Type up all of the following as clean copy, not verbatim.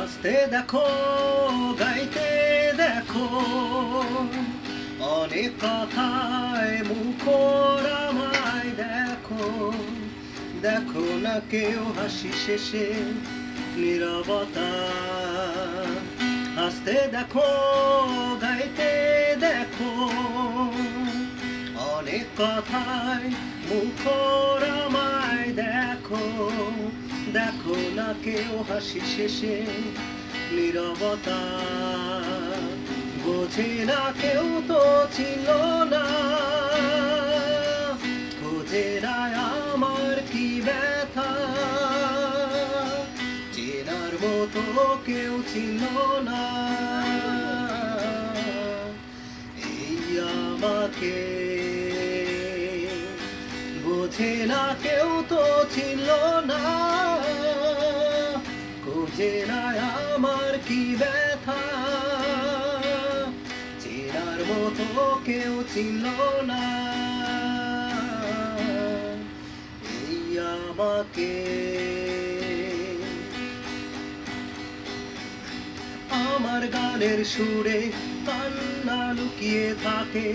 হাসতে দেখো, গাইতে দেখো, অনেক কথায় মুখর আমায় দেখো। দেখো না কেউ হাসি শেষে নীরবতা। হাসতে দেখো, গাইতে দেখো, অনেক কথায় মুখর আমায় দেখো। দেখো না কেউ হাসি শেষে নীরবতা। বোঝে না কেউ তো ছিল না, খোঁজে না আমার কি ব্যথা। চেনার মতো কেউ ছিল না, এই আমাকে। বোঝে না কেউ তো ছিল না, খোঁজে না আমার কি ব্যথা। চেনার মতো কেউ ছিল না, এই আমাকে। আমার গানের সুরে কান্না লুকিয়ে থাকে,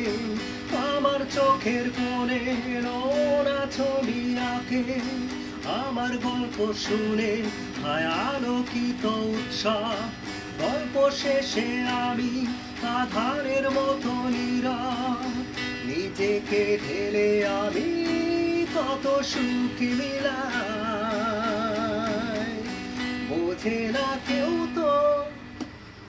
আমার চোখের কোণে নোনা ছবি আঁকে। আমার গল্প শুনে হয় আলোকিত উৎসব, গল্প শেষে আমি আধারের মতো নীরব। নিজেকে ঢেলে আমি কত সুখ মিলাই, বোঝে না কেউ তো